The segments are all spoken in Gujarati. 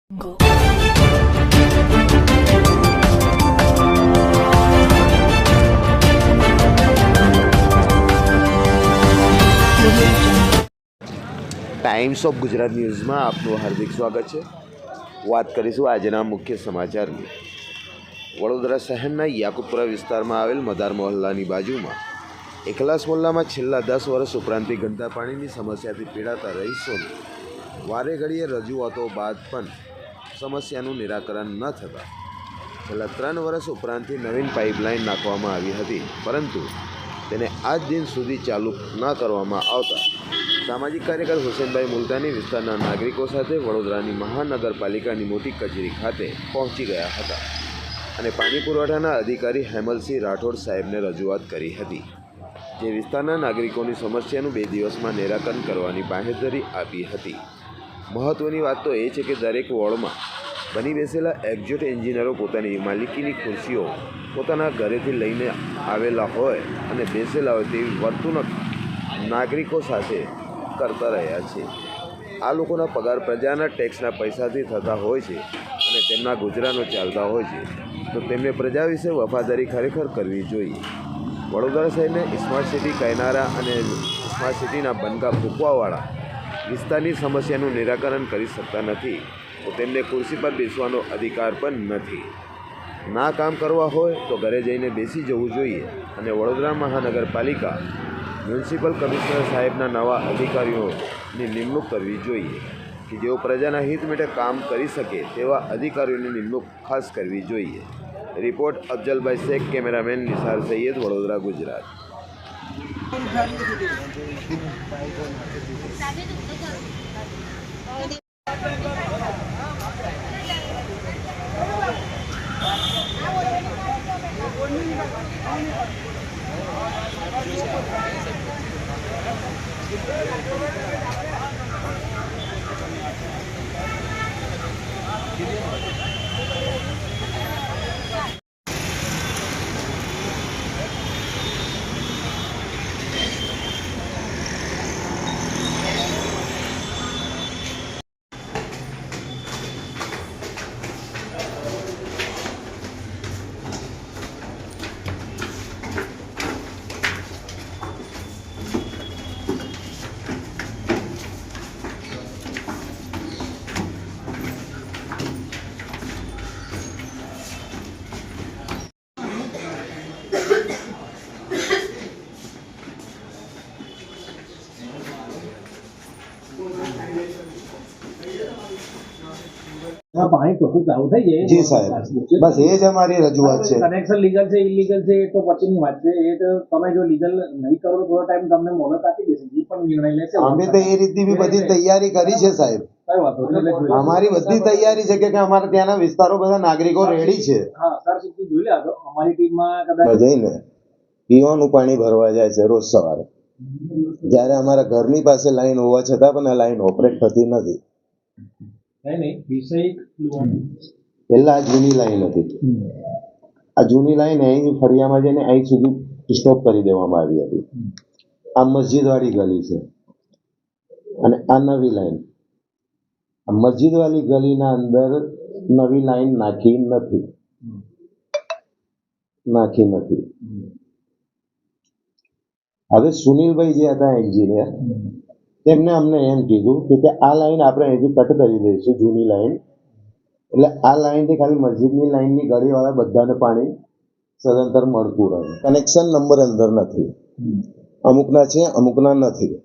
ટાઈમ્સ ઓફ ગુજરાત ન્યૂઝમાં આપનું હાર્દિક સ્વાગત છે। વાત કરીશું આજના મુખ્ય સમાચારની। વડોદરા શહેરના યાકુતપુરા વિસ્તારમાં આવેલ મદાર મોહલ્લાની બાજુમાં એકલાસ મોહલ્લામાં છેલ્લા 10 વર્ષ ઉપરાંતથી ગંદા પાણીની સમસ્યાથી પીડાતા રહીશોની વારે ઘડીએ રજૂઆતો બાદ પણ સમસ્યાનું નિરાકરણ ન થતાં છેલ્લા 3 વર્ષ ઉપરાંતથી નવીન પાઇપલાઇન નાખવામાં આવી હતી, પરંતુ તેને આજ દિન સુધી ચાલુ ન કરવામાં આવતા સામાજિક કાર્યકર હુસેનભાઈ મુલતાની વિસ્તારના નાગરિકો સાથે વડોદરાની મહાનગરપાલિકાની મોટી કચેરી ખાતે પહોંચી ગયા હતા અને પાણી પુરવઠાના અધિકારી હેમલસિંહ રાઠોડ સાહેબને રજૂઆત કરી હતી, જે વિસ્તારના નાગરિકોની સમસ્યાનું 2 દિવસમાં નિરાકરણ કરવાની બાંહેધરી આપી હતી। મહત્ત્વની વાત તો એ છે કે દરેક વોર્ડમાં બની બેસેલા એક્ઝિટ એન્જિનિયરો પોતાની માલિકીની ખુરશીઓ પોતાના ઘરેથી લઈને આવેલા હોય અને બેસેલા હોય તેવી વર્તણૂક નાગરિકો સાથે કરતા રહ્યા છે। આ લોકોના પગાર પ્રજાના ટેક્સના પૈસાથી થતા હોય છે અને તેમના ગુજરાનો ચાલતા હોય છે, તો તેમને પ્રજા વિશે વફાદારી ખરેખર કરવી જોઈએ। વડોદરા શહેરને સ્માર્ટ સિટી કહેનારા અને સ્માર્ટ સિટીના બનકા ફૂંકવાવાળા વિસ્તારની સમસ્યાનું નિરાકરણ કરી શકતા નથી, તો તેમને ખુરશી પર બેસવાનો અધિકાર પણ નથી। ના કામ કરવા હોય તો ઘરે જઈને બેસી જવું જોઈએ અને વડોદરા મહાનગરપાલિકા મ્યુનિસિપલ કમિશનર સાહેબના નવા અધિકારીઓની નિમણૂક કરવી જોઈએ કે જેઓ પ્રજાના હિત માટે કામ કરી શકે તેવા અધિકારીઓની નિમણૂક ખાસ કરવી જોઈએ। રિપોર્ટ અફજલભાઈ શેખ, કેમેરામેન નિસાર સૈયદ, વડોદરા, ગુજરાત। પાણી ચોખ્ખું ચાલુ થઈ જાય। જી સાહેબ, બસ એ જ અમારી રજૂઆત છે। કનેક્શન લીગલ છે ઇલીગલ છે એ તો પછીની વાત છે, એ તો તમે જો લીગલ નહીં કરો તો થોડો ટાઈમ તમને મોહલત આપી દેશે, જે પણ નિર્ણય લેશે। અમે તો એ રીતની બી બધી તૈયારી કરી છે સાહેબ, કઈ વાતો અમારી બધી તૈયારી છે કે અમારે ત્યાંના વિસ્તારો બધા નાગરિકો રેડી છે। હા સર, સીધી જોઈ લે તો અમારી ટીમમાં કદાચ જઈને પીવાનું પાણી ભરવા જાય છે રોજ સવારે, જ્યારે અમારા ઘરની પાસે લાઈન હોવા છતાં પણ આ લાઈન ઓપરેટ થતી નથી। નહીં વિષય પહેલા આ જૂની લાઈન હતી, આ જૂની લાઈન અહીં ફળિયામાં જઈને અહીં સુધી સ્ટોપ કરી દેવામાં આવી હતી। આ મસ્જિદ વાળી ગલી છે અને આ નવી લાઈન, આ મસ્જિદ વાળી ગલીના અંદર નવી લાઈન નાખી નથી। હવે સુનિલભાઈ જે હતા એન્જિનિયર, તેમને અમને એમ કીધું કે આ લાઈન આપણે અહીંથી કટ કરી દઈશું, જૂની લાઈન, એટલે આ લાઈનથી ખાલી મસ્જિદની લાઈનની ગળીવાળા બધાને પાણી સદંતર મળતું રહે। કનેક્શન નંબર અંદર નથી, અમુકના છે અમુકના નથી।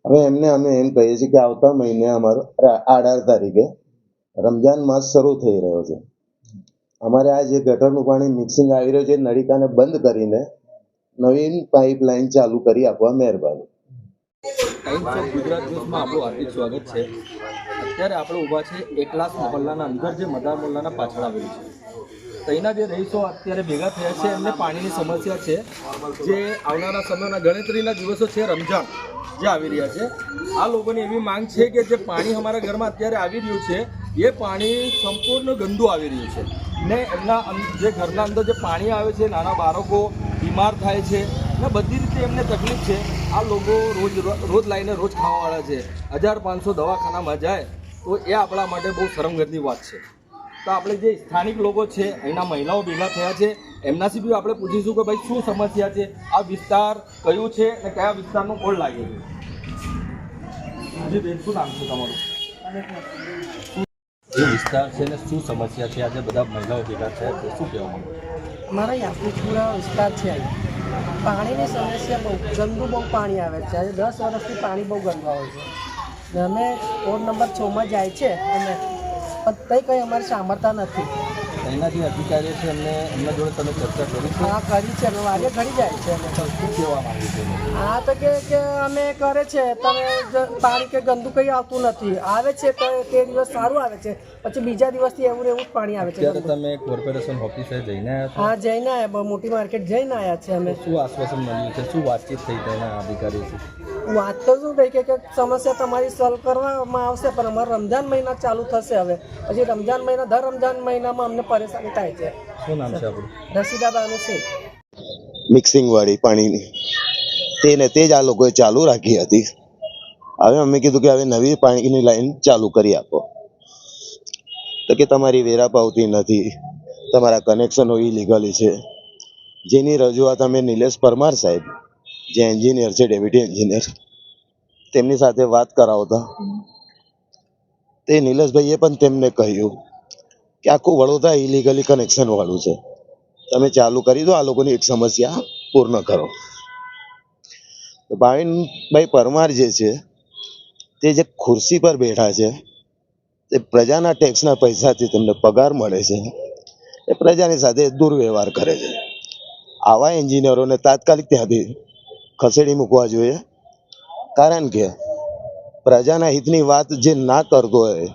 હવે એમને અમે એમ કહીએ છીએ કે આવતા મહિને અમારો 18 તારીખે રમજાન માસ શરૂ થઈ રહ્યો છે, અમારે આ જે ગટરનું પાણી મિક્સિંગ આવી રહ્યું છે નળિકાને બંધ કરીને નવીન પાઇપલાઇન ચાલુ કરી આપવા મહેરબાની। ટાઈમ્સ ઓફ ગુજરાત ન્યૂઝમાં આપણું હાર્દિક સ્વાગત છે। અત્યારે આપણે ઊભા છે એકલાસ મોહલ્લાના અંદર, જે મદાર મોહલ્લાના પાછળ આવેલું છે। ત્યાંના જે રહીશો અત્યારે ભેગા થયા છે, એમને પાણીની સમસ્યા છે, જે આવનારા સમયના ગણતરીના દિવસો છે, રમજાન જે આવી રહ્યા છે, આ લોકોની એવી માંગ છે કે જે પાણી અમારા ઘરમાં અત્યારે આવી રહ્યું છે એ પાણી સંપૂર્ણ ગંદુ આવી રહ્યું છે ને એમના જે ઘરના અંદર જે પાણી આવે છે, નાના બાળકો બીમાર થાય છે ને બધી રીતે એમને તકલીફ છે। આ લોકો રોજ લાઈને રોજ ખાવાવાળા છે, 1500 દવાખાનામાં જાય તો એ આપણા માટે બહુ શરમગરની વાત છે. તો આપણે જે સ્થાનિક લોકો છે, અહીંના મહિલાઓ ભેગા થયા છે, એમનાથી બી આપણે પૂછીશું કે ભાઈ શું સમસ્યા છે, આ વિસ્તાર કયું છે અને કયા વિસ્તારનું કોડ લાગે છે. જી બેન, શું નામ છે તમારું? જે વિસ્તાર છે ને શું સમસ્યા છે, આજે બધા મહિલાઓ ભેગા થયા છે, શું કહેવા માંગો? અમારા યાત્રીપુરા વિસ્તાર છે અહીં પાણીની સમસ્યા બહુ ગંદુ બહુ પાણી આવે છે. આજે 10 વર્ષથી પાણી બહુ ગંદુ આવે છે. ને અમે વોર્ડ નંબર 6માં જાય છે અને પણ કંઈ અમારે સાંભળતા નથી. અહીંના જે અધિકારીઓ છે એમના જોડે તમે ચર્ચા કરી છે? હા, કરી છે. અમે વારે ઘડી જાય છે. અમે તો શું કહેવા માંગુ છું? હા, તો કે અમે કરે છે તમે પાણી કે ગંદુ કંઈ આવતું નથી. આવે છે તો તે દિવસ સારું આવે છે, પછી બીજા દિવસથી એવું જ પાણી આવે છે. ત્યારે તમે કોર્પોરેશન ઓફિસે જઈને આવ્યા છો? હા, જઈને આવ્યા. બહુ મોટી માર્કેટ જઈને આવ્યા છે અમે. શું આશ્વાસન મળ્યું છે, શું વાતચીત થઈ તેના અધિકારીઓથી? વાત તો શું થઈ કે સમસ્યા તમારી સોલ્વ કરવામાં આવશે, પણ અમારો રમજાન મહિના ચાલુ થશે હવે. પછી રમજાન મહિના દર રમજાન મહિનામાં અમને પરેશાની થાય છે. શું નામ છે આપણું? રસીદાબાનું શેખ. મિક્સિંગવાળી પાણીની તે જ આ લોકોએ ચાલુ રાખી હતી. હવે અમે કીધું કે હવે નવી પાણીની લાઈન ચાલુ કરી આપો. તો કે તમારી વેરા પાવતી નથી, તમારા કનેક્શનો ઇલીગલી છે. જેની રજૂઆત અમે નિલેશ પરમાર સાહેબ, જે એન્જિનિયર છે, ડેપ્યુટી એન્જિનિયર, તેમની સાથે વાત કરાવતા તે નિલેશભાઈએ પણ તેમને કહ્યું કે આખું વડોદરા ઇલીગલી કનેક્શન વાળું છે, તમે ચાલુ કરી દો, આ લોકોની એક સમસ્યા પૂર્ણ કરો. તો ભાવિનભાઈ પરમાર જે છે તે જે ખુરશી પર બેઠા છે, તે પ્રજાના ટેક્સના પૈસાથી તેમને પગાર મળે છે, એ પ્રજાની સાથે દુર્વ્યવહાર કરે છે. આવા એન્જિનિયરોને તાત્કાલિક ત્યાંથી ખસેડી મૂકવા જોઈએ. કારણ કે પ્રજાના હિતની વાત જે ના કરતો હોય,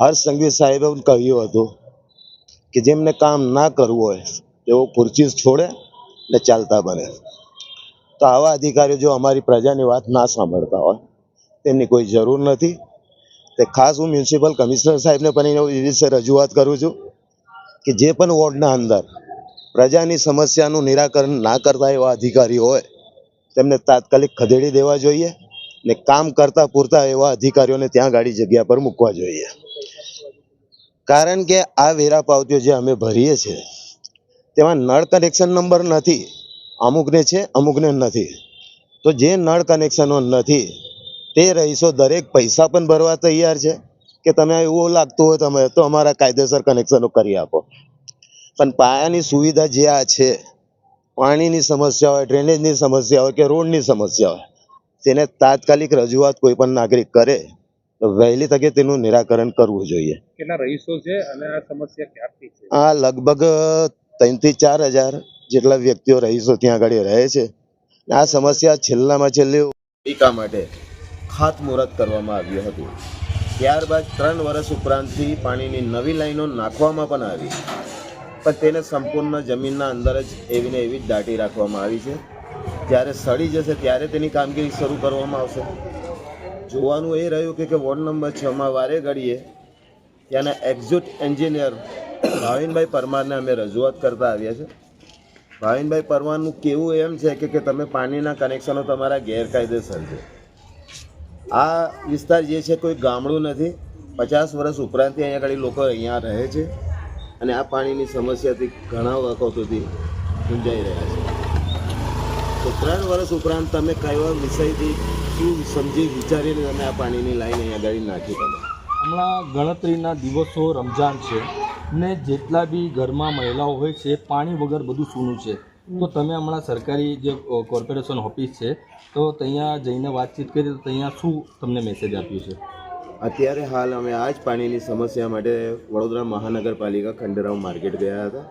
હર્ષ સંઘવી સાહેબે કહ્યું હતું કે જેમને કામ ના કરવું હોય તેઓ ખુરશી છોડે ને ચાલતા બને. તો આવા અધિકારીઓ જો અમારી પ્રજાની વાત ના સાંભળતા હોય, તેમની કોઈ જરૂર નથી. તે ખાસ હું મ્યુનિસિપલ કમિશનર સાહેબને પણ એ વિશે રજૂઆત કરું છું કે જે પણ વોર્ડના અંદર પ્રજાની સમસ્યાનું નિરાકરણ ના કરતા એવા અધિકારીઓ હોય તેમને તાત્કાલિક ખદેડી દેવા જોઈએ ને કામ કરતા પૂરતા એવા અધિકારીઓને ત્યાં ગાડી જગ્યા પર મૂકવા જોઈએ. કારણ કે આ વેરા પાવતીઓ જે અમે ભરીએ છીએ તેમાં નળ કનેક્શન નંબર નથી, અમુકને છે અમુકને નથી. તો જે નળ કનેક્શનો નથી તે રહીશો દરેક પૈસા પણ ભરવા તૈયાર છે કે તમે એવું લાગતું હોય તમે તો અમારા કાયદેસર કનેક્શનો કરી આપો. પણ પાયાની સુવિધા જે આ છે, પાણીની સમસ્યા હોય, ડ્રેનેજની સમસ્યા હોય કે રોડની સમસ્યા હોય, તેને તાત્કાલિક રજૂઆત કોઈ પણ નાગરિક કરે તો વહેલી તકે તેનું નિરાકરણ કરવું જોઈએ. કેટલા રહીશો છે અને આ સમસ્યા ક્યારથી છે? આ લગભગ 3 થી 4 હજાર જેટલા વ્યક્તિઓ રહીશો ત્યાં આગળ રહે છે. આ સમસ્યા છેલ્લામાં છેલ્લી પાલિકા માટે ખાતમુહૂર્ત કરવામાં આવ્યું હતું. ત્યારબાદ 3 વર્ષ ઉપરાંતથી પાણીની નવી લાઈનો નાખવામાં પણ આવી, પણ તેને સંપૂર્ણ જમીનના અંદર જ એવીને એવી જ દાટી રાખવામાં આવી છે. જ્યારે સડી જશે ત્યારે તેની કામગીરી શરૂ કરવામાં આવશે. જોવાનું એ રહ્યું કે વોર્ડ નંબર 6માં વારે ઘડીએ ત્યાંના એક્ઝિટ એન્જિનિયર ભાવિનભાઈ પરમારને અમે રજૂઆત કરતા આવ્યા છે. ભાવિનભાઈ પરમારનું કહેવું એમ છે કે તમે પાણીના કનેક્શનો તમારા ગેરકાયદેસર છે. આ વિસ્તાર જે છે કોઈ ગામડું નથી. 50 વર્ષ ઉપરાંતથી અહીંયા આગળ લોકો અહીંયા રહે છે અને આ પાણીની સમસ્યાથી ઘણા વખતોથી ગુંજાઈ રહ્યા છે. તો 3 વર્ષ ઉપરાંત તમે કયા વિષયથી શું સમજી વિચારીને તમે આ પાણીની લાઈન અહીંયા આગળ નાખી? તમે હમણાં ગણતરીના દિવસો રમજાન છે ને જેટલા બી ઘરમાં મહિલાઓ હોય છે પાણી વગર બધું સૂનું છે. તો તમે હમણાં સરકારી જે કોર્પોરેશન ઓફિસ છે તો ત્યાં જઈને વાતચીત કરી તો ત્યાં શું તમને મેસેજ આપ્યું છે? અત્યારે હાલ અમે આ જ પાણીની સમસ્યા માટે વડોદરા મહાનગરપાલિકા ખંડેરાવ માર્કેટ ગયા હતા,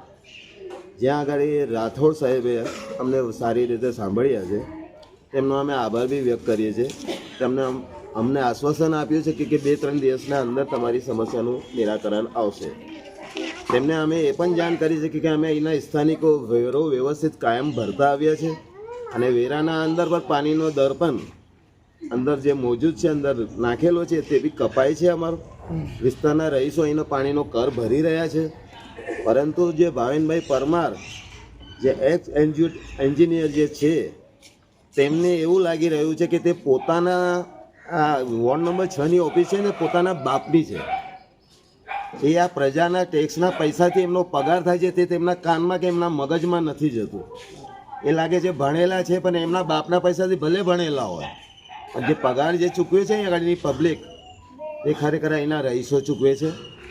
જ્યાં આગળ રાઠોડ સાહેબે અમને સારી રીતે સાંભળ્યા છે. તેમનો અમે આભાર બી વ્યક્ત કરીએ છીએ. અમને આશ્વાસન આપ્યું છે કે 2-3 દિવસના અંદર તમારી સમસ્યાનું નિરાકરણ આવશે. તેમને અમે એ પણ જાણ કરી છે કે અમે અહીંના સ્થાનિકો વેરો વ્યવસ્થિત કાયમ ભરતા આવ્યા છે અને વેરાના અંદર પર પાણીનો દર પણ અંદર જે મોજૂદ છે અંદર નાખેલો છે તે બી કપાય છે. અમારો વિસ્તારના રહીશો અહીંનો પાણીનો કર ભરી રહ્યા છે. પરંતુ જે ભાવિનભાઈ પરમાર જે એક્સ એન્જિનિયર જે છે તેમને એવું લાગી રહ્યું છે કે તે પોતાના આ વોર્ડ નંબર 6ની ઓફિસ છે ને પોતાના બાપની છે. એ આ પ્રજાના ટેક્સના પૈસાથી એમનો પગાર થાય છે તે તેમના કાનમાં કે એમના મગજમાં નથી જતું. એ લાગે છે ભણેલા છે પણ એમના બાપના પૈસાથી ભલે ભણેલા હોય પણ જે પગાર જે ચૂકવે છે એ આગળની પબ્લિક એ ખરેખર એના રહીશો ચૂકવે છે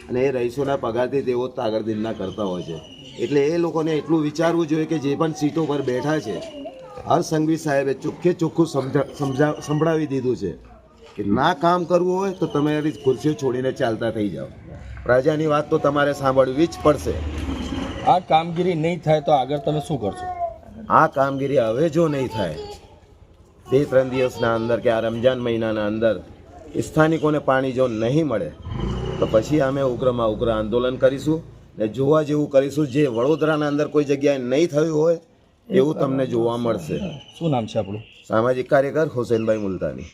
અને એ રહીશોના પગારથી તેઓ તાગડદિનના કરતા હોય છે. એટલે એ લોકોને એટલું વિચારવું જોઈએ કે જે પણ સીટો પર બેઠા છે હર્ષ સંઘવી સાહેબે ચોખ્ખે ચોખ્ખું સંભળાવી દીધું છે કે ના કામ કરવું હોય તો તમારી ખુરશીઓ છોડીને ચાલતા થઈ જાઓ. પ્રજાની વાત તો તમારે સાંભળવી જ પડશે. આ કામગીરી નહીં થાય તો આગળ તમે શું કરશો? આ કામગીરી હવે જો નહીં થાય 2-3 દિવસના અંદર કે આ રમજાન મહિનાના અંદર સ્થાનિકોને પાણી જો નહીં મળે તો પછી અમે ઉગ્રમાં ઉગ્ર આંદોલન કરીશું ને જોવા જેવું કરીશું. જે વડોદરાના અંદર કોઈ જગ્યાએ નહીં થયું હોય એવું તમને જોવા મળશે. શું નામ છે આપણું? સામાજિક કાર્યકર હુસેનભાઈ મુલતાની.